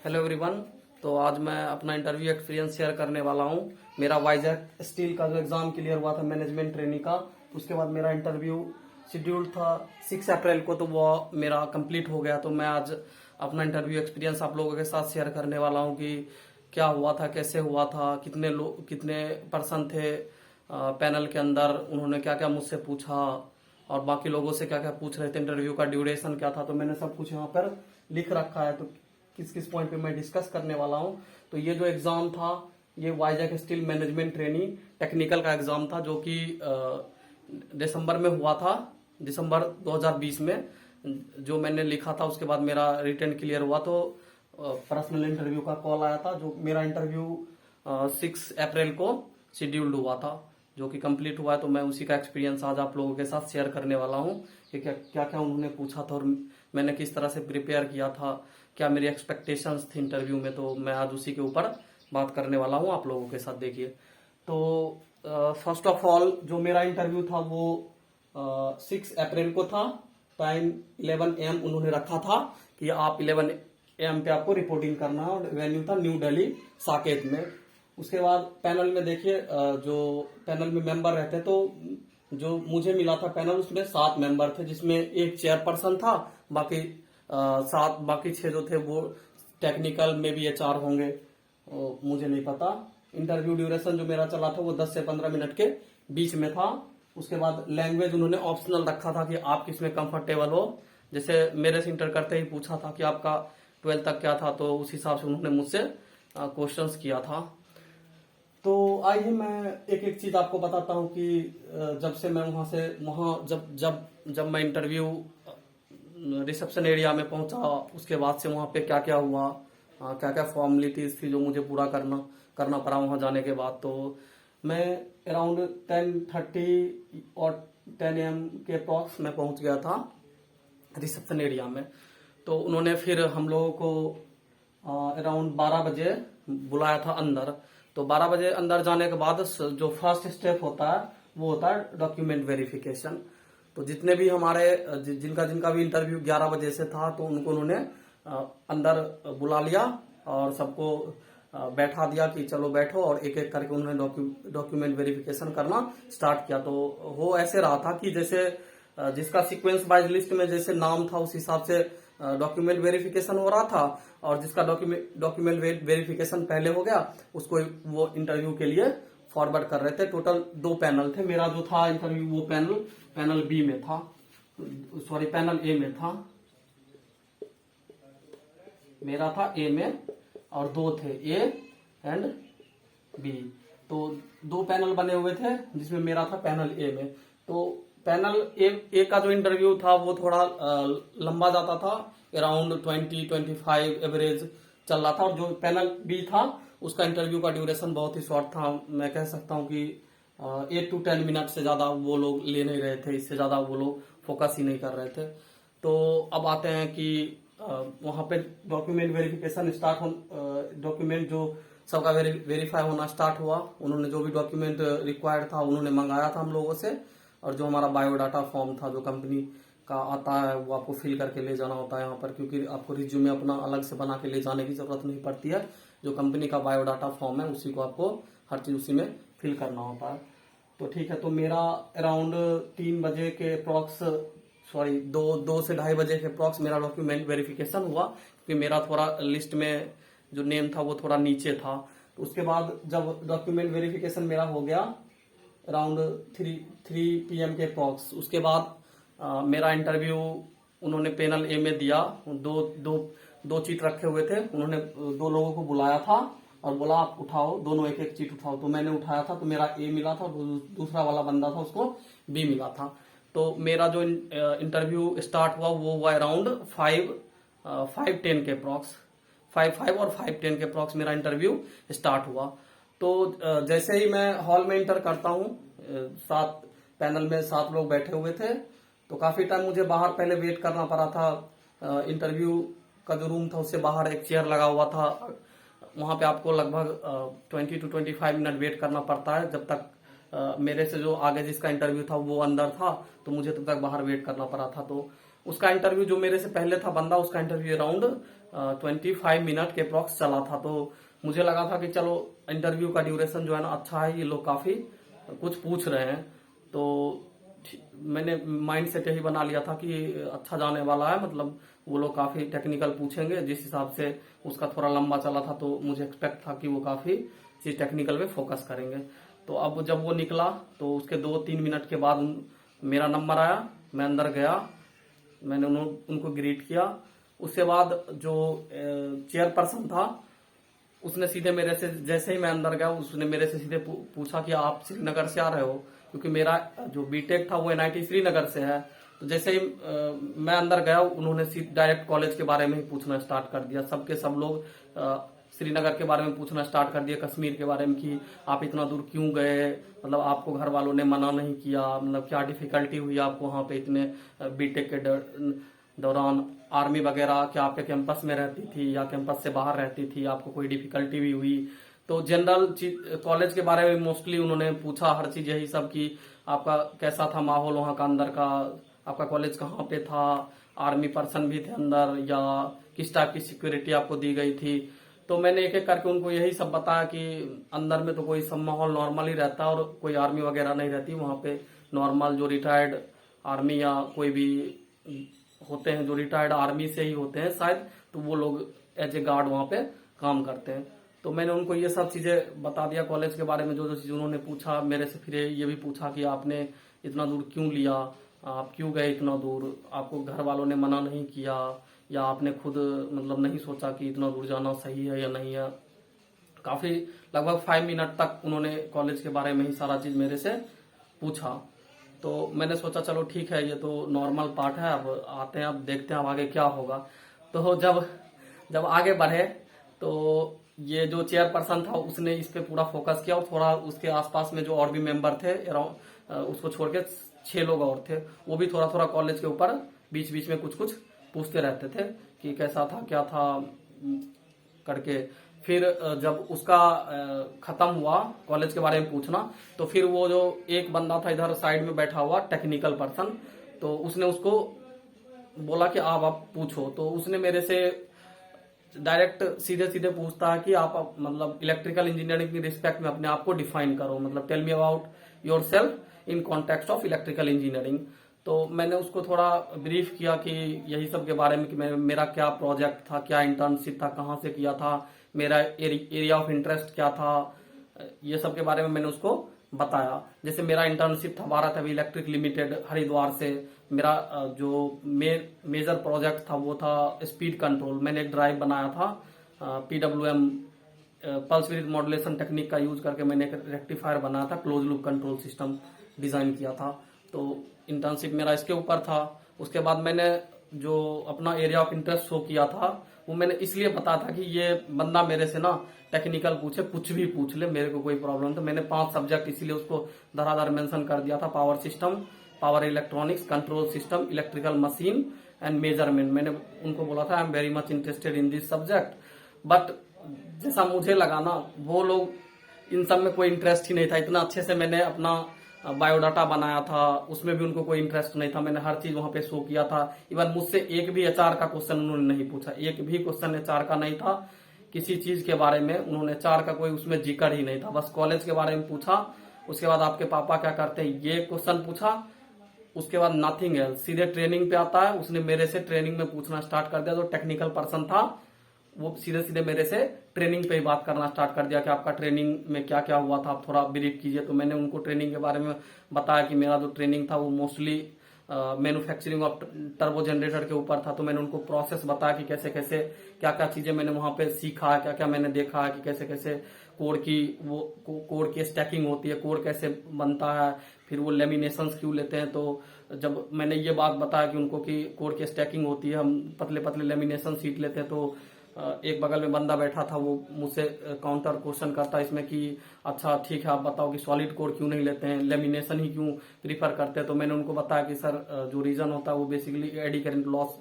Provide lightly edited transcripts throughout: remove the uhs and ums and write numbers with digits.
Hello everyone. तो आज मैं अपना इंटरव्यू एक्सपीरियंस शेयर करने वाला हूं। मेरा वाइजैक स्टील का जो एग्जाम क्लियर हुआ था मैनेजमेंट ट्रेनिंग का, उसके बाद मेरा इंटरव्यू शेड्यूल्ड था 6 अप्रैल को, तो वो मेरा कंप्लीट हो गया। तो मैं आज अपना इंटरव्यू एक्सपीरियंस आप लोगों के साथ शेयर करने वाला हूं कि क्या हुआ था, कैसे हुआ था, कितने लोग, कितने पर्सन थे पैनल के अंदर, उन्होंने क्या क्या मुझसे पूछा और बाकी लोगों से क्या क्या पूछ रहे थे, इंटरव्यू का ड्यूरेशन क्या था। तो मैंने सब कुछ यहाँ पर लिख रखा है। तो किस किस पॉइंट पे मैं डिस्कस करने वाला हूँ। तो ये जो एग्जाम था, ये Vizag steel management training technical का एग्जाम था, जो कि दिसंबर में हुआ था, दिसंबर 2020 में जो मैंने लिखा था। उसके बाद मेरा रिटर्न क्लियर हुआ, तो पर्सनल इंटरव्यू का कॉल आया था। जो मेरा इंटरव्यू 6 अप्रैल को शेड्यूल्ड हुआ था, जो कि कंप्लीट हुआ है। तो मैं उसी का एक्सपीरियंस आज आप लोगों के साथ शेयर करने वाला हूँ कि क्या क्या क्या उन्होंने पूछा था और मैंने किस तरह से प्रिपेयर किया था, क्या मेरी एक्सपेक्टेशंस थी इंटरव्यू में। तो मैं आज उसी के ऊपर बात करने वाला हूँ आप लोगों के साथ। देखिए, तो फर्स्ट ऑफ ऑल जो मेरा इंटरव्यू था वो 6 अप्रैल को था। टाइम 11 AM उन्होंने रखा था कि आप 11 AM पे आपको रिपोर्टिंग करना है, और वेन्यू था न्यू दिल्ली साकेत में। उसके बाद पैनल में देखिए, जो पैनल में मेंबर रहते, तो जो मुझे मिला था पैनल, उसमें 7 मेंबर थे, जिसमें एक चेयरपर्सन था। बाकी 7, बाकी 6 जो थे वो टेक्निकल में भी HR होंगे, मुझे नहीं पता। इंटरव्यू ड्यूरेशन जो मेरा चला था वो 10 से 15 मिनट के बीच में था। उसके बाद लैंग्वेज उन्होंने ऑप्शनल रखा था कि आप किसमें कंफर्टेबल हो। जैसे मेरे से इंटर करते ही पूछा था कि आपका 12 तक क्या था, तो उस हिसाब से उन्होंने मुझसे क्वेश्चंस किया था। तो आइए मैं एक एक चीज आपको बताता हूँ कि जब से मैं वहां जब जब जब मैं इंटरव्यू रिसेप्शन एरिया में पहुंचा, उसके बाद से वहां पे क्या क्या हुआ, क्या क्या फॉर्मेलिटीज थी जो मुझे पूरा करना करना पड़ा वहां जाने के बाद। तो मैं अराउंड 10:30 और 10 AM के अप्रॉक्स में पहुंच गया था रिसेप्शन एरिया में। तो उन्होंने फिर हम लोगों को अराउंड 12 बजे बुलाया था अंदर। तो 12 बजे अंदर जाने के बाद जो फर्स्ट स्टेप होता है वो होता है डॉक्यूमेंट वेरिफिकेशन। तो जितने भी हमारे जिनका जिनका भी इंटरव्यू 11 बजे से था, तो उनको उन्होंने अंदर बुला लिया और सबको बैठा दिया कि चलो बैठो, और एक एक करके उन्होंने डॉक्यूमेंट वेरिफिकेशन करना स्टार्ट किया। तो वो ऐसे रहा था कि जैसे जिसका सीक्वेंस वाइज लिस्ट में जैसे नाम था, उस हिसाब से डॉक्यूमेंट वेरिफिकेशन हो रहा था, और जिसका डॉक्यूमेंट वेरिफिकेशन पहले हो गया उसको वो इंटरव्यू के लिए फॉरवर्ड कर रहे थे। टोटल 2 पैनल थे। मेरा जो था इंटरव्यू वो पैनल बी में था, सॉरी पैनल ए में था। मेरा था ए में और 2 थे, ए एंड बी। तो 2 पैनल बने हुए थे, जिसमें मेरा था पैनल ए में। तो पैनल ए का जो इंटरव्यू था वो थोड़ा लंबा जाता था, अराउंड 20-25 एवरेज चल रहा था। और जो पैनल बी था उसका इंटरव्यू का ड्यूरेशन बहुत ही शॉर्ट था। मैं कह सकता हूँ कि 8 to 10 मिनट से ज्यादा वो लोग ले नहीं रहे थे, इससे ज्यादा वो लोग फोकस ही नहीं कर रहे थे। तो अब आते हैं कि वहां पे डॉक्यूमेंट वेरिफिकेशन स्टार्ट हो, डॉक्यूमेंट जो सबका वेरीफाई होना स्टार्ट हुआ। उन्होंने जो भी डॉक्यूमेंट रिक्वायर्ड था उन्होंने मंगाया था हम लोगों से, और जो हमारा बायोडाटा फॉर्म था जो कंपनी का आता है वो आपको फिल करके ले जाना होता है यहाँ पर, क्योंकि आपको रिज्यूमे अपना अलग से बना के ले जाने की जरूरत नहीं पड़ती है। जो कंपनी का बायोडाटा फॉर्म है उसी को आपको हर चीज उसी में फिल करना होता है। तो ठीक है, तो मेरा अराउंड 3 बजे के अप्रॉक्स, सॉरी 2 से 2:30 बजे के अप्रॉक्स मेरा डॉक्यूमेंट वेरिफिकेशन हुआ, क्योंकि मेरा थोड़ा लिस्ट में जो नेम था वो थोड़ा नीचे था। तो उसके बाद जब डॉक्यूमेंट वेरिफिकेशन मेरा हो गया अराउंड 3 PM के अप्रॉक्स, उसके बाद मेरा इंटरव्यू उन्होंने पैनल ए में दिया। दो चीट रखे हुए थे, उन्होंने 2 लोगों को बुलाया था और बोला आप उठाओ, दोनों एक एक चीट उठाओ। तो मैंने उठाया था, तो मेरा ए मिला था, और दूसरा वाला बंदा था उसको बी मिला था। तो मेरा जो इंटरव्यू स्टार्ट हुआ वो हुआ अराउंड 5:10 के अप्रॉक्स, 5 और 5:10 के अप्रॉक्स मेरा इंटरव्यू स्टार्ट हुआ। तो जैसे ही मैं हॉल में इंटर करता हूँ, 7 पैनल में 7 लोग बैठे हुए थे। तो काफी टाइम मुझे बाहर पहले वेट करना पड़ा था। इंटरव्यू का जो रूम था उससे बाहर एक चेयर लगा हुआ था, वहां पे आपको लगभग 20 to 25 मिनट वेट करना पड़ता है। जब तक मेरे से जो आगे जिसका इंटरव्यू था वो अंदर था, तो मुझे तब तक बाहर वेट करना पड़ा था। तो उसका इंटरव्यू जो मेरे से पहले था बंदा, उसका इंटरव्यू अराउंड 25 मिनट के अप्रॉक्स चला था। तो मुझे लगा था कि चलो इंटरव्यू का ड्यूरेशन जो है ना अच्छा है, ये लोग काफी कुछ पूछ रहे हैं। तो मैंने माइंड सेट यही बना लिया था कि अच्छा जाने वाला है, मतलब वो लोग काफी टेक्निकल पूछेंगे। जिस हिसाब से उसका थोड़ा लंबा चला था तो मुझे एक्सपेक्ट था कि वो काफी चीज टेक्निकल पे फोकस करेंगे। तो अब जब वो निकला तो उसके 2-3 मिनट के बाद मेरा नंबर आया, मैं अंदर गया, मैंने उनको ग्रीट किया। उसके बाद जो चेयरपर्सन था उसने सीधे मेरे से, जैसे ही मैं अंदर गया उसने मेरे से सीधे पूछा कि आप श्रीनगर से आ रहे हो, क्योंकि मेरा जो बीटेक था वो एनआईटी श्रीनगर से है। तो जैसे ही मैं अंदर गया उन्होंने डायरेक्ट कॉलेज के बारे में ही पूछना स्टार्ट कर दिया। सबके सब लोग श्रीनगर के बारे में पूछना स्टार्ट कर दिया, कश्मीर के बारे में कि आप इतना दूर क्यों गए, मतलब आपको घर वालों ने मना नहीं किया, मतलब क्या डिफिकल्टी हुई आपको वहां पे इतने बीटेक के दौरान, आर्मी वगैरह क्या आपके कैंपस में रहती थी या कैंपस से बाहर रहती थी, आपको कोई डिफिकल्टी भी हुई। तो जनरल कॉलेज के बारे में मोस्टली उन्होंने पूछा, हर चीज यही सब कि आपका कैसा था माहौल वहां का, अंदर का आपका कॉलेज कहाँ पे था, आर्मी पर्सन भी थे अंदर या किस टाइप की सिक्योरिटी आपको दी गई थी। तो मैंने एक एक करके उनको यही सब बताया कि अंदर में तो कोई सब माहौल नॉर्मल ही रहता है और कोई आर्मी वगैरह नहीं रहती वहां पे। नॉर्मल जो रिटायर्ड आर्मी या कोई भी होते हैं, जो रिटायर्ड आर्मी से ही होते हैं शायद, तो वो लोग एज ए गार्ड वहां पे काम करते हैं। तो मैंने उनको ये सब चीजें बता दिया कॉलेज के बारे में, जो जो चीज उन्होंने पूछा मेरे से। फिर ये भी पूछा कि आपने इतना दूर क्यों लिया, आप क्यों गए इतना दूर, आपको घर वालों ने मना नहीं किया या आपने खुद मतलब नहीं सोचा कि इतना दूर जाना सही है या नहीं है। काफी लगभग 5 मिनट तक उन्होंने कॉलेज के बारे में ही सारा चीज मेरे से पूछा। तो मैंने सोचा चलो ठीक है, ये तो नॉर्मल पार्ट है, अब आते हैं, अब देखते हैं अब आगे क्या होगा। तो जब जब आगे बढ़े तो ये जो चेयरपर्सन था उसने इस पे पूरा फोकस किया और थोड़ा उसके आसपास में जो और भी मेंबर थे अराउंड, उसको छोड़ के 6 लोग और थे, वो भी थोड़ा थोड़ा कॉलेज के ऊपर बीच बीच में कुछ कुछ पूछते रहते थे कि कैसा था क्या था करके। फिर जब उसका खत्म हुआ कॉलेज के बारे में पूछना, तो फिर वो जो एक बंदा था इधर साइड में बैठा हुआ टेक्निकल पर्सन, तो उसने उसको बोला कि आप पूछो। तो उसने मेरे से डायरेक्ट सीधे सीधे पूछता है कि आप मतलब इलेक्ट्रिकल इंजीनियरिंग की रिस्पेक्ट में अपने आप को डिफाइन करो, मतलब tell me about yourself in context of electrical engineering. तो मैंने उसको थोड़ा ब्रीफ किया कि यही सब के बारे में कि मेरा क्या प्रोजेक्ट था, क्या इंटर्नशिप था, कहाँ से किया था, मेरा एरिया ऑफ इंटरेस्ट क्या था, ये सब के बारे में मैंने उसको बताया। जैसे मेरा इंटर्नशिप था Bharat heavy electric limited Haridwar से, मेरा जो मेजर प्रोजेक्ट था वो था स्पीड कंट्रोल। मैंने एक ड्राइव बनाया था PWM pulse with modulation technique का यूज करके, मैंने एक रेक्टिफायर बनाया था, close loop control system design किया था। तो इंटर्नशिप मेरा इसके ऊपर था। उसके बाद मैंने जो अपना एरिया ऑफ इंटरेस्ट शो किया था वो मैंने इसलिए बताया था कि ये बंदा मेरे से ना टेक्निकल पूछे, कुछ भी पूछ ले, मेरे को कोई प्रॉब्लम। तो मैंने 5 सब्जेक्ट इसीलिए उसको धराधर मेंशन कर दिया था, power system, power electronics, control system, electrical machine and measurement. मैंने उनको बोला था I am very much interested in this subject, but जैसा मुझे लगा ना वो लोग इन सब में कोई इंटरेस्ट ही नहीं था। इतना अच्छे से मैंने अपना बायोडाटा बनाया था, उसमें भी उनको कोई इंटरेस्ट नहीं था। मैंने हर चीज वहां पे शो किया था। इवन मुझसे एक भी एचआर का क्वेश्चन उन्होंने नहीं पूछा, एक भी क्वेश्चन एचआर का नहीं था, किसी चीज के बारे में उन्होंने एचआर का कोई उसमें जिक्र ही नहीं था। बस कॉलेज के बारे में पूछा, उसके बाद आपके पापा क्या करते हैं ये क्वेश्चन पूछा, उसके बाद नथिंग एल्स। सीधे ट्रेनिंग पे आता है, उसने मेरे से ट्रेनिंग में पूछना स्टार्ट कर दिया। जो टेक्निकल पर्सन था वो सीधे सीधे मेरे से ट्रेनिंग पे ही बात करना स्टार्ट कर दिया कि आपका ट्रेनिंग में क्या क्या हुआ था, आप थोड़ा ब्रीफ कीजिए। तो मैंने उनको ट्रेनिंग के बारे में बताया कि मेरा जो ट्रेनिंग था वो mostly manufacturing of turbo generator के ऊपर था। तो मैंने उनको प्रोसेस बताया कि कैसे कैसे क्या क्या चीजें मैंने वहां पे सीखा, क्या क्या मैंने देखा कि कैसे कैसे कोड की कोड की स्टैकिंग होती है, कोड कैसे बनता है, फिर वो लेमिनेशन क्यों लेते हैं। तो जब मैंने ये बात बताया कि उनको कि कोड की स्टैकिंग होती है, हम पतले पतले लेमिनेशन सीट लेते हैं, तो एक बगल में बंदा बैठा था, वो मुझसे काउंटर क्वेश्चन करता इसमें कि अच्छा ठीक है आप बताओ कि सॉलिड कोड क्यों नहीं लेते हैं, लेमिनेशन ही क्यों प्रीफर करते हैं। तो मैंने उनको बताया कि सर जो रीजन होता है वो बेसिकली एडी करंट लॉस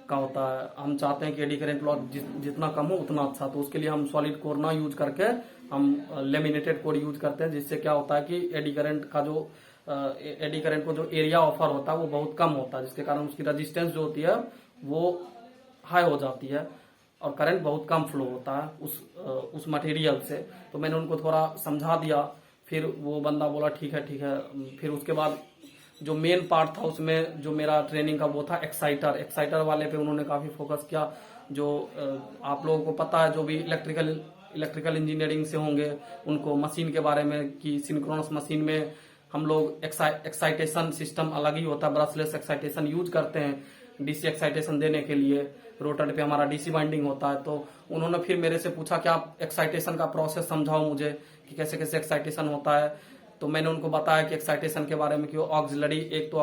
का होता है। हम चाहते हैं कि एडी करंट लॉस जितना कम हो उतना अच्छा, तो उसके लिए हम सॉलिड कोड ना यूज करके हम लेमिनेटेड कोड यूज करते हैं, जिससे क्या होता है कि एडी करंट का जो एडी करंट को जो एरिया ऑफर होता है वो बहुत कम होता है, जिसके कारण उसकी रेजिस्टेंस जो होती है वो हाई हो जाती है और करंट बहुत कम फ्लो होता है उस मटेरियल से। तो मैंने उनको थोड़ा समझा दिया, फिर वो बंदा बोला ठीक है ठीक है। फिर उसके बाद जो मेन पार्ट था उसमें जो मेरा ट्रेनिंग का वो था एक्साइटर वाले पे उन्होंने काफी फोकस किया। जो आप लोगों को पता है जो भी इलेक्ट्रिकल इंजीनियरिंग से होंगे उनको मशीन के बारे में कि सिंक्रोनस मशीन में हम लोग एक्साइटेशन सिस्टम अलग ही होता है, ब्रशलेस एक्साइटेशन यूज करते हैं डीसी एक्साइटेशन देने के लिए। रोटर पे हमारा डीसी बाइंडिंग होता है। तो उन्होंने फिर मेरे से पूछा कि आप एक्साइटेशन का प्रोसेस समझाओ मुझे कि कैसे कैसे एक्साइटेशन होता है। तो मैंने उनको बताया कि एक्साइटेशन के बारे में कि ऑक्सिलरी एक तो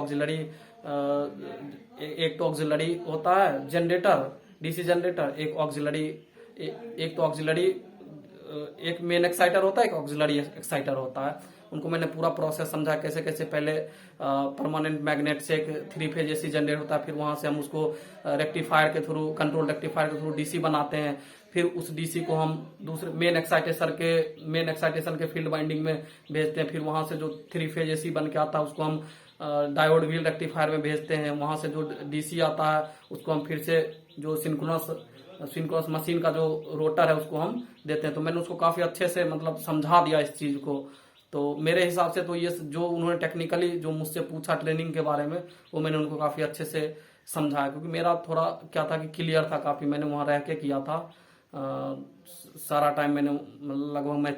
ऑक्सिलरी होता है जनरेटर, डीसी जनरेटर, एक ऑक्सिलरी एक मेन एक्साइटर होता है, एक ऑक्सिलरी एक्साइटर होता है। उनको मैंने पूरा प्रोसेस समझा कैसे कैसे पहले परमानेंट मैग्नेट से एक 3 फेज एसी जनरेट होता है, फिर वहां से हम उसको रेक्टिफायर के थ्रू, कंट्रोल रेक्टिफायर के थ्रू डीसी बनाते हैं। फिर उस डीसी को हम दूसरे मेन एक्साइटेशन के फील्ड बाइंडिंग में भेजते हैं। फिर वहां से जो 3 फेज एसी बन के आता है उसको हम डायोड व्हील रेक्टिफायर में भेजते हैं। वहां से जो डीसी आता है उसको हम फिर से जो सिंक्रोनस मशीन का जो रोटर है उसको हम देते हैं। तो मैंने उसको काफी अच्छे से मतलब समझा दिया इस चीज को। तो मेरे हिसाब से तो ये जो उन्होंने टेक्निकली जो मुझसे पूछा ट्रेनिंग के बारे में वो मैंने उनको काफी अच्छे से समझाया, क्योंकि मेरा थोड़ा क्या था कि क्लियर था काफी, मैंने वहां रह के किया था। सारा टाइम मैंने लगभग मैं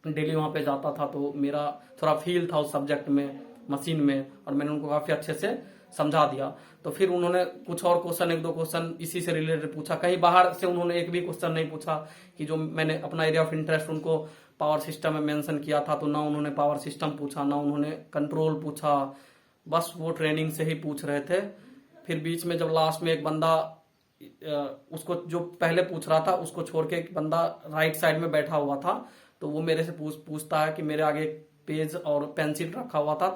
डेली वहां पे जाता था, तो मेरा थोड़ा फील था उस सब्जेक्ट में, मशीन में, और मैंने उनको काफी अच्छे से समझा दिया। तो फिर उन्होंने कुछ और क्वेश्चन, 1-2 क्वेश्चन इसी से रिलेटेड पूछा। कहीं बाहर से उन्होंने एक भी क्वेश्चन नहीं पूछा कि जो मैंने अपना एरिया ऑफ इंटरेस्ट उनको पावर सिस्टम में मेंशन किया था, तो ना उन्होंने पावर सिस्टम पूछा, ना उन्होंने कंट्रोल पूछा, बस वो ट्रेनिंग से ही पूछ रहे थे। फिर बीच में जब लास्ट में एक बंदा उसको जो पहले पूछ रहा था उसको छोड़ के एक बंदा राइट साइड में बैठा हुआ था, तो वो मेरे से पूछता है कि मेरे आगे एक पेज और पेंसिल रखा हुआ था,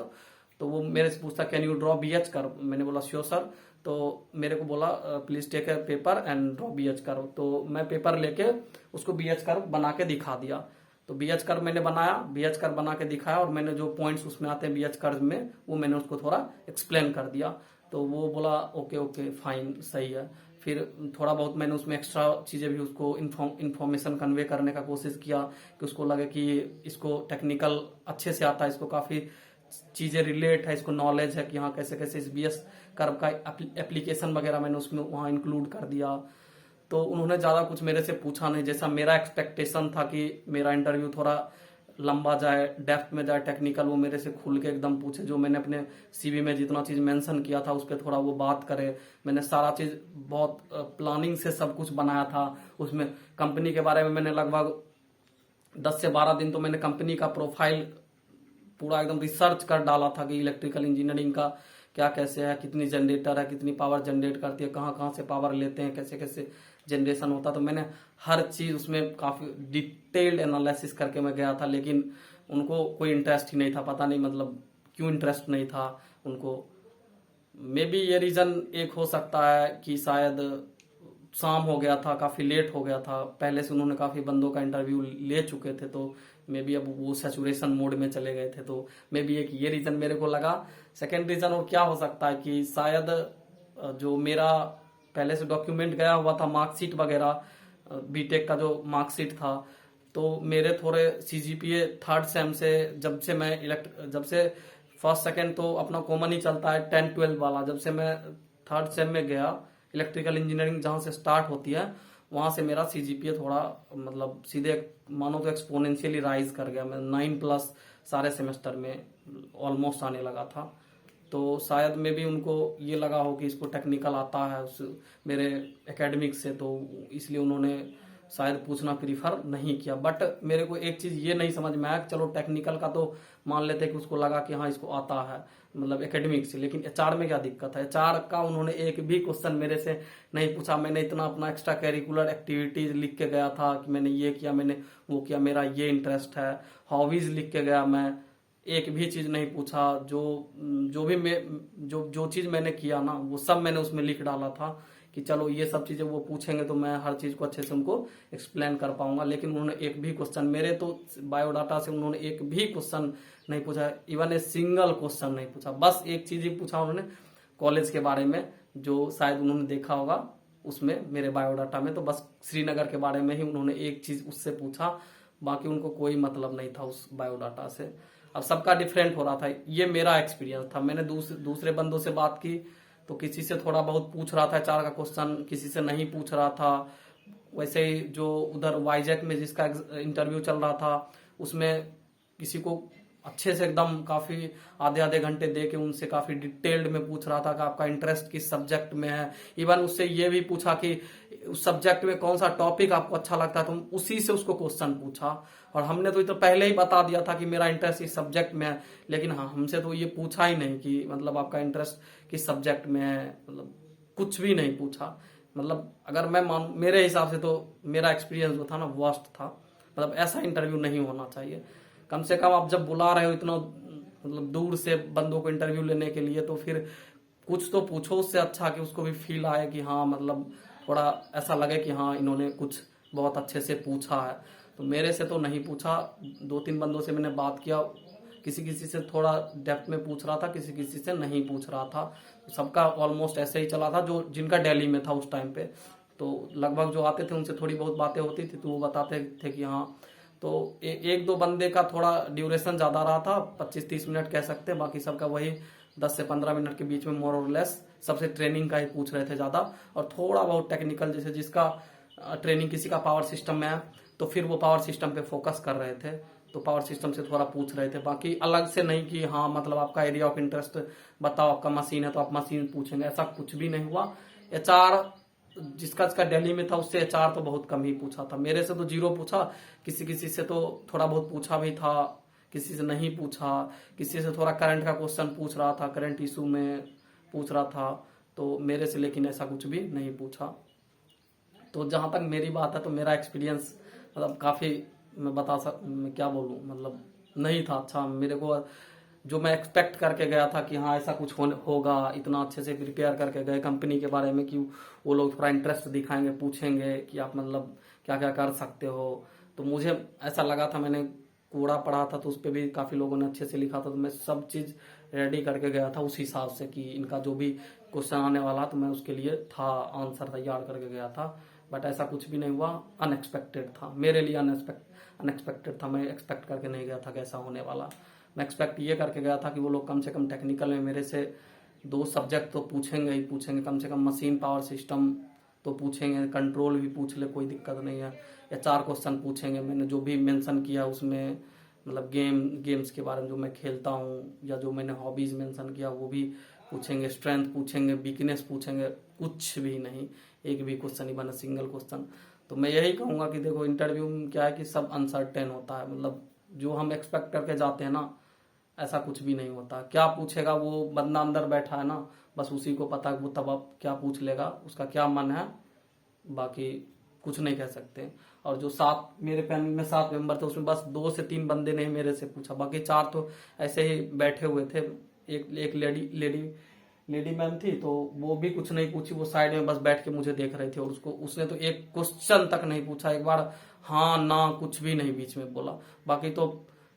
तो वो मेरे से पूछता कैन यू ड्रॉ बीएच कर। मैंने बोला श्योर सर। तो मेरे को बोला please take a paper and draw BH कर। तो मैं पेपर लेके उसको बीएच कर बना के दिखा दिया। तो बीएच कर मैंने बनाया, बीएच कर बना के दिखाया, और मैंने जो पॉइंट्स उसमें आते हैं बीएच कर में वो मैंने उसको थोड़ा एक्सप्लेन कर दिया। तो वो बोला ओके ओके फाइन सही है। फिर थोड़ा बहुत मैंने उसमें एक्स्ट्रा चीजें भी उसको इन्फॉर्मेशन कन्वे करने का कोशिश किया कि उसको लगे कि इसको टेक्निकल अच्छे से आता है, इसको काफी चीजें रिलेट है, इसको नॉलेज है कि हाँ कैसे कैसे इस बीएस कर्व का एप्लीकेशन वगैरह मैंने उसमें वहां इंक्लूड कर दिया। तो उन्होंने ज्यादा कुछ मेरे से पूछा नहीं, जैसा मेरा एक्सपेक्टेशन था कि मेरा इंटरव्यू थोड़ा लंबा जाए, डेप्थ में जाए, टेक्निकल, वो मेरे से खुल के एकदम पूछे। जो मैंने अपने सीवी में जितना चीज मेंशन किया था उस पर थोड़ा वो बात करे। मैंने सारा चीज बहुत प्लानिंग से सब कुछ बनाया था। उसमें कंपनी के बारे में मैंने लगभग 10 से 12 दिन तो मैंने कंपनी का प्रोफाइल पूरा एकदम रिसर्च कर डाला था कि इलेक्ट्रिकल इंजीनियरिंग का क्या कैसे है, कितनी जनरेटर है, कितनी पावर जनरेट करती है, कहाँ कहाँ से पावर लेते हैं, कैसे कैसे जनरेशन होता। तो मैंने हर चीज उसमें काफी डिटेल्ड एनालिसिस करके मैं गया था, लेकिन उनको कोई इंटरेस्ट ही नहीं था। पता नहीं मतलब क्यों इंटरेस्ट नहीं था उनको। मे बी ये रीजन एक हो सकता है कि शायद शाम हो गया था, काफी लेट हो गया था, पहले से उन्होंने काफी बंदों का इंटरव्यू ले चुके थे, तो मे बी अब वो सैचुरेशन मोड में चले गए थे। तो मे बी एक ये रीजन मेरे को लगा। सेकेंड रीजन और क्या हो सकता है कि शायद जो मेरा पहले से डॉक्यूमेंट गया हुआ था, मार्कशीट वगैरह, बीटेक का जो मार्कशीट था, तो मेरे थोड़े सीजीपीए थर्ड सेम से जब से फर्स्ट सेकेंड तो अपना कॉमन ही चलता है 10-12 वाला, जब से मैं थर्ड सेम में गया, इलेक्ट्रिकल इंजीनियरिंग जहां से स्टार्ट होती है वहां से मेरा सीजीपीए थोड़ा मतलब सीधे मानो तो एक्सपोनेंशियली राइज कर गया। मैं 9+ सारे सेमेस्टर में ऑलमोस्ट आने लगा था। तो शायद में भी उनको ये लगा हो कि इसको टेक्निकल आता है उस मेरे एकेडमिक से, तो इसलिए उन्होंने शायद पूछना प्रीफर नहीं किया। बट मेरे को एक चीज ये नहीं समझ में आया कि चलो टेक्निकल का तो मान लेते हैं कि उसको लगा कि हाँ इसको आता है मतलब एकेडमिक से, लेकिन एचआर में क्या दिक्कत है। एचआर का उन्होंने एक भी क्वेश्चन मेरे से नहीं पूछा। मैंने इतना अपना एक्स्ट्रा करिकुलर एक्टिविटीज लिख के गया था कि मैंने ये किया, मैंने वो किया, मेरा ये इंटरेस्ट है, हॉबीज लिख के गया मैं। एक भी चीज नहीं पूछा। जो जो भी मैं जो चीज मैंने किया ना वो सब मैंने उसमें लिख डाला था कि चलो ये सब चीजें वो पूछेंगे तो मैं हर चीज को अच्छे से उनको एक्सप्लेन कर पाऊंगा। लेकिन उन्होंने एक भी क्वेश्चन, मेरे तो बायोडाटा से उन्होंने एक भी क्वेश्चन नहीं पूछा, इवन ए सिंगल क्वेश्चन नहीं पूछा। बस एक चीज ही पूछा उन्होंने कॉलेज के बारे में, जो शायद उन्होंने देखा होगा उसमें मेरे बायोडाटा में, तो बस श्रीनगर के बारे में ही उन्होंने एक चीज उससे पूछा। बाकी उनको कोई मतलब नहीं था उस बायोडाटा से। अब सबका डिफरेंट हो रहा था, ये मेरा एक्सपीरियंस था। मैंने दूसरे बंदों से बात की तो किसी से थोड़ा बहुत पूछ रहा था चार का क्वेश्चन, किसी से नहीं पूछ रहा था। वैसे ही जो उधर वाइजैक में जिसका इंटरव्यू चल रहा था उसमें किसी को अच्छे से एकदम काफी आधे आधे घंटे दे के उनसे काफी डिटेल्ड में पूछ रहा था कि आपका इंटरेस्ट किस सब्जेक्ट में है। इवन उससे ये भी पूछा कि उस सब्जेक्ट में कौन सा टॉपिक आपको अच्छा लगता है, तो उसी से उसको क्वेश्चन पूछा। और हमने तो पहले ही बता दिया था कि मेरा इंटरेस्ट इस सब्जेक्ट में है, लेकिन हाँ हमसे तो ये पूछा ही नहीं कि मतलब आपका इंटरेस्ट किस सब्जेक्ट में है, मतलब कुछ भी नहीं पूछा। मतलब अगर मैं मेरे हिसाब से तो मेरा एक्सपीरियंस जो था ना वर्स्ट था। मतलब ऐसा इंटरव्यू नहीं होना चाहिए। कम से कम आप जब बुला रहे हो इतना मतलब दूर से बंदों को इंटरव्यू लेने के लिए, तो फिर कुछ तो पूछो उससे अच्छा कि उसको भी फील आए कि हाँ मतलब थोड़ा ऐसा लगे कि हाँ इन्होंने कुछ बहुत अच्छे से पूछा है। तो मेरे से तो नहीं पूछा। 2-3 बंदों से मैंने बात किया, किसी किसी से थोड़ा डेप्थ में पूछ रहा था, किसी किसी से नहीं पूछ रहा था। सबका ऑलमोस्ट ऐसे ही चला था जो जिनका दिल्ली में था उस टाइम पे। तो लगभग जो आते थे उनसे थोड़ी बहुत बातें होती थी, तो वो बताते थे कि हाँ। तो एक दो बंदे का थोड़ा ड्यूरेशन ज्यादा रहा था, 25-30 मिनट कह सकते हैं। बाकी सबका वही 10 से 15 मिनट के बीच में मोर और लेस। सबसे ट्रेनिंग का ही पूछ रहे थे ज्यादा, और थोड़ा बहुत टेक्निकल, जैसे जिसका ट्रेनिंग किसी का पावर सिस्टम में है तो फिर वो पावर सिस्टम पे फोकस कर रहे थे, तो पावर सिस्टम से थोड़ा पूछ रहे थे। बाकी अलग से नहीं कि हाँ मतलब आपका एरिया ऑफ इंटरेस्ट बताओ, आपका मशीन है तो आप मशीन पूछेंगे, ऐसा कुछ भी नहीं हुआ। एचआर जिसका दिल्ली में था उससे एचआर तो बहुत कम ही पूछा था। मेरे से तो जीरो पूछा, किसी किसी से तो थोड़ा बहुत पूछा भी था, किसी से नहीं पूछा। किसी से थोड़ा करंट का क्वेश्चन पूछ रहा था, करंट इशू में पूछ रहा था। तो मेरे से लेकिन ऐसा कुछ भी नहीं पूछा। तो जहां तक मेरी बात है तो मेरा एक्सपीरियंस मतलब काफी, मैं क्या बोलूं, मतलब नहीं था अच्छा। मेरे को जो मैं एक्सपेक्ट करके गया था कि हाँ ऐसा कुछ होगा, इतना अच्छे से प्रिपेयर करके गए कंपनी के बारे में कि वो लोग थोड़ा इंटरेस्ट दिखाएंगे, पूछेंगे कि आप मतलब क्या क्या कर सकते हो। तो मुझे ऐसा लगा था, मैंने कूड़ा पढ़ा था तो उस पर भी काफी लोगों ने अच्छे से लिखा था, तो मैं सब चीज रेडी करके गया था उस हिसाब से कि इनका जो भी क्वेश्चन आने वाला तो मैं उसके लिए था आंसर तैयार करके गया था। बट ऐसा कुछ भी नहीं हुआ, अनएक्सपेक्टेड था मेरे लिए। अनएक्सपेक्टेड था, मैं एक्सपेक्ट करके नहीं गया था कि ऐसा होने वाला। मैं एक्सपेक्ट ये करके गया था कि वो लोग कम से कम टेक्निकल में मेरे से 2 सब्जेक्ट तो पूछेंगे ही पूछेंगे, कम से कम मशीन पावर सिस्टम तो पूछेंगे, कंट्रोल भी पूछ ले कोई दिक्कत नहीं है, या 4 क्वेश्चन पूछेंगे। मैंने जो भी मेंशन किया उसमें मतलब गेम्स के बारे में जो मैं खेलता हूँ, या जो मैंने हॉबीज मेंशन किया वो भी पूछेंगे, स्ट्रेंथ पूछेंगे, वीकनेस पूछेंगे, कुछ भी नहीं, एक भी क्वेश्चन ही बना, सिंगल क्वेश्चन। तो मैं यही कहूंगा कि देखो इंटरव्यू में क्या है कि सब अनसर्टेन होता है। मतलब जो हम एक्सपेक्ट करके जाते हैं ना ऐसा कुछ भी नहीं होता। क्या पूछेगा वो बंदा अंदर बैठा है ना, बस उसी को पता है वो तब आप क्या पूछ लेगा, उसका क्या मन है, बाकी कुछ नहीं कह सकते। और जो मेरे पैनल में 7 मेंबर थे उसमें बस 2 से 3 बंदे ने मेरे से पूछा, बाकी 4 तो ऐसे ही बैठे हुए थे। एक लेडी मैम थी, तो वो भी कुछ नहीं पूछी, वो साइड में बस बैठ के मुझे देख रही थी। और उसने तो एक क्वेश्चन तक नहीं पूछा, एक बार हाँ ना कुछ भी नहीं बीच में बोला। बाकी तो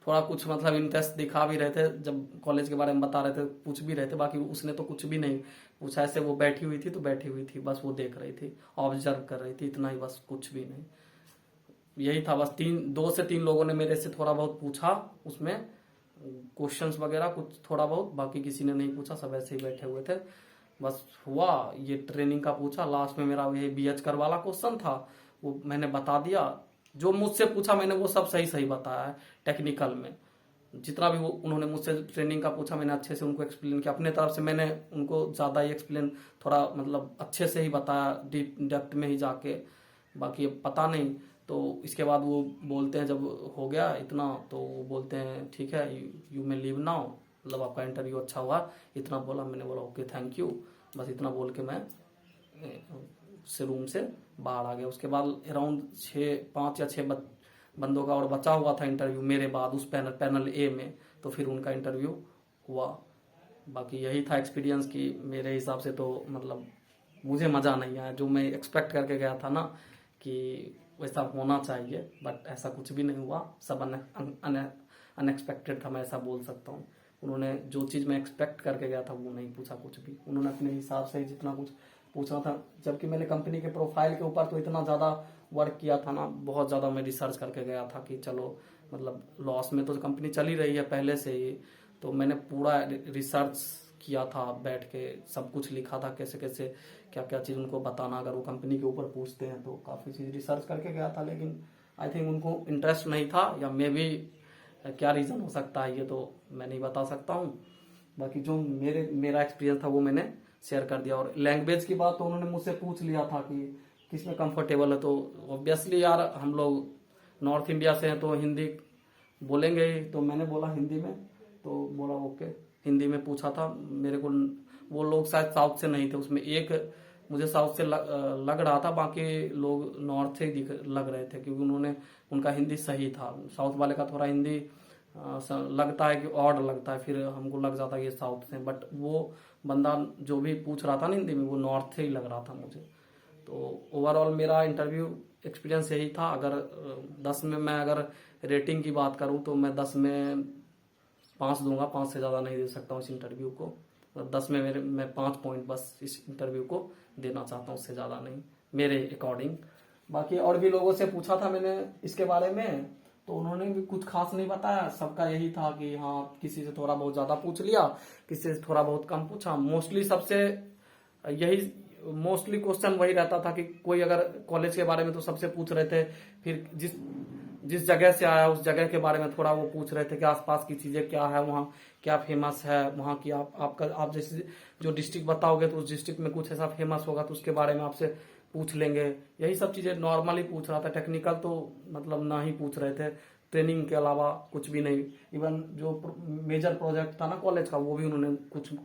थोड़ा कुछ मतलब इंटरेस्ट दिखा भी रहे थे, जब कॉलेज के बारे में बता रहे थे पूछ भी रहे थे। बाकी उसने तो कुछ भी नहीं पूछा, ऐसे वो बैठी हुई थी तो बैठी हुई थी, बस वो देख रही थी, ऑब्जर्व कर रही थी, इतना ही, बस कुछ भी नहीं। यही था बस। 2 से 3 लोगों ने मेरे से थोड़ा बहुत पूछा उसमें क्वेश्चंस वगैरह कुछ थोड़ा बहुत, बाकी किसी ने नहीं पूछा, सब ऐसे ही बैठे हुए थे। बस हुआ ये ट्रेनिंग का पूछा, लास्ट में मेरा ये BHकर वाला क्वेश्चन था वो मैंने बता दिया। जो मुझसे पूछा मैंने वो सब सही सही बताया है। टेक्निकल में जितना भी वो उन्होंने मुझसे ट्रेनिंग का पूछा मैंने अच्छे से उनको एक्सप्लेन किया, अपने तरफ से मैंने उनको ज्यादा ही एक्सप्लेन थोड़ा मतलब अच्छे से ही बताया, डीप डेप्थ में ही जाके। बाकी पता नहीं। तो इसके बाद वो बोलते हैं जब हो गया इतना, तो वो बोलते हैं ठीक है यू मे लीव नाउ, मतलब आपका इंटरव्यू अच्छा हुआ, इतना बोला। मैंने बोला ओके थैंक यू, बस इतना बोल के मैं से रूम से बाहर आ गया। उसके बाद अराउंड 5 या 6 बंदों का और बचा हुआ था इंटरव्यू मेरे बाद उस पैनल A में। तो फिर उनका इंटरव्यू हुआ। बाकी यही था एक्सपीरियंस कि मेरे हिसाब से तो मतलब मुझे मज़ा नहीं आया। जो मैं एक्सपेक्ट करके गया था ना कि वैसा होना चाहिए, बट ऐसा कुछ भी नहीं हुआ। सब अनएक्सपेक्टेड था, मैं ऐसा बोल सकता हूँ। उन्होंने जो चीज़ मैं एक्सपेक्ट करके गया था वो नहीं पूछा कुछ भी। उन्होंने अपने हिसाब से जितना कुछ पूछना था, जबकि मैंने कंपनी के प्रोफाइल के ऊपर तो इतना ज़्यादा वर्क किया था ना, बहुत ज़्यादा मैं रिसर्च करके गया था कि चलो मतलब लॉस में तो कंपनी चली रही है पहले से ही, तो मैंने पूरा रिसर्च किया था, बैठ के सब कुछ लिखा था, कैसे कैसे क्या क्या चीज़ उनको बताना अगर वो कंपनी के ऊपर पूछते हैं, तो काफ़ी चीज़ रिसर्च करके गया था। लेकिन आई थिंक उनको इंटरेस्ट नहीं था, या मे बी क्या रीज़न हो सकता है ये तो मैं नहीं बता सकता हूँ। बाकी जो मेरा एक्सपीरियंस था वो मैंने शेयर कर दिया। और लैंग्वेज की बात तो उन्होंने मुझसे पूछ लिया था कि किस में कंफर्टेबल है, तो ऑब्वियसली यार हम लोग नॉर्थ इंडिया से हैं तो हिंदी बोलेंगे ही, तो मैंने बोला हिंदी में, तो बोला ओके। हिंदी में पूछा था मेरे को, वो लोग शायद साउथ से नहीं थे उसमें, एक मुझे साउथ से लग रहा था, बाकी लोग नॉर्थ से ही लग रहे थे, क्योंकि उनका हिंदी सही था। साउथ वाले का थोड़ा हिंदी लगता है कि ऑड लगता है, फिर हमको लग जाता है ये साउथ से, बट वो बंदा जो भी पूछ रहा था ना हिंदी में वो नॉर्थ से ही लग रहा था मुझे। तो ओवरऑल मेरा इंटरव्यू एक्सपीरियंस यही था। अगर 10 में मैं अगर रेटिंग की बात करूं तो मैं 10 में 5 दूंगा, 5 से ज़्यादा नहीं दे सकता हूँ इस इंटरव्यू को। 10 में मैं 5 पॉइंट बस इस इंटरव्यू को देना चाहता हूँ, उससे ज़्यादा नहीं मेरे अकॉर्डिंग। बाकी और भी लोगों से पूछा था मैंने इसके बारे में, तो उन्होंने भी कुछ खास नहीं बताया। सबका यही था कि हाँ किसी से थोड़ा बहुत ज़्यादा पूछ लिया, किसी से थोड़ा बहुत कम पूछा। मोस्टली क्वेश्चन वही रहता था कि कोई अगर कॉलेज के बारे में तो सबसे पूछ रहे थे, फिर जिस जगह से आया उस जगह के बारे में थोड़ा वो पूछ रहे थे कि आसपास की चीजें क्या है, वहाँ क्या फेमस है, वहाँ की आप जैसे जो डिस्ट्रिक्ट बताओगे तो उस डिस्ट्रिक्ट में कुछ ऐसा फेमस होगा तो उसके बारे में आपसे पूछ लेंगे। यही सब चीजें नॉर्मली पूछ रहा था। टेक्निकल तो मतलब ना ही पूछ रहे थे, ट्रेनिंग के अलावा कुछ भी नहीं। इवन जो मेजर प्रोजेक्ट था ना कॉलेज का वो भी उन्होंने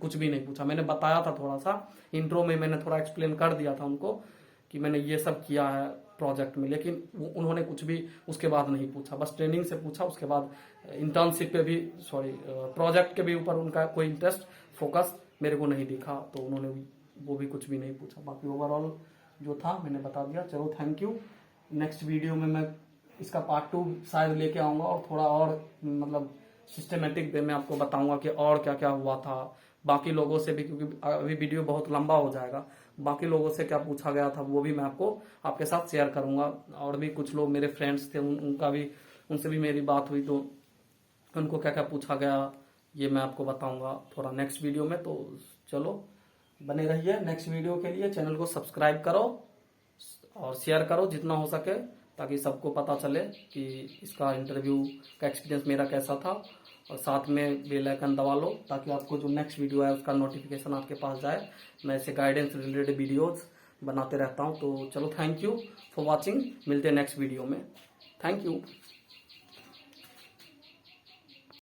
कुछ भी नहीं पूछा। मैंने बताया था थोड़ा सा इंट्रो में, मैंने थोड़ा एक्सप्लेन कर दिया था उनको कि मैंने ये सब किया है प्रोजेक्ट में, लेकिन उन्होंने कुछ भी उसके बाद नहीं पूछा। बस ट्रेनिंग से पूछा, उसके बाद इंटर्नशिप पे भी प्रोजेक्ट के भी ऊपर उनका कोई इंटरेस्ट फोकस मेरे को नहीं दिखा, तो उन्होंने वो भी कुछ भी नहीं पूछा। बाकी ओवरऑल जो था मैंने बता दिया। चलो थैंक यू। नेक्स्ट वीडियो में मैं इसका पार्ट 2 शायद लेके आऊंगा, और थोड़ा और मतलब सिस्टमेटिक वे में आपको बताऊंगा कि और क्या क्या हुआ था बाकी लोगों से भी, क्योंकि अभी वीडियो बहुत लंबा हो जाएगा। बाकी लोगों से क्या पूछा गया था वो भी मैं आपके साथ शेयर करूंगा। और भी कुछ लोग मेरे फ्रेंड्स थे, उनसे भी मेरी बात हुई, तो उनको क्या क्या पूछा गया ये मैं आपको बताऊंगा थोड़ा नेक्स्ट वीडियो में। तो चलो बने रहिए नेक्स्ट वीडियो के लिए। चैनल को सब्सक्राइब करो और शेयर करो जितना हो सके, ताकि सबको पता चले कि इसका इंटरव्यू का एक्सपीरियंस मेरा कैसा था। और साथ में बेल आइकन दबा लो ताकि आपको जो नेक्स्ट वीडियो है उसका नोटिफिकेशन आपके पास जाए। मैं ऐसे गाइडेंस रिलेटेड वीडियोज बनाते रहता हूँ। तो चलो थैंक यू फॉर वॉचिंग, मिलते हैं नेक्स्ट वीडियो में। Thank you.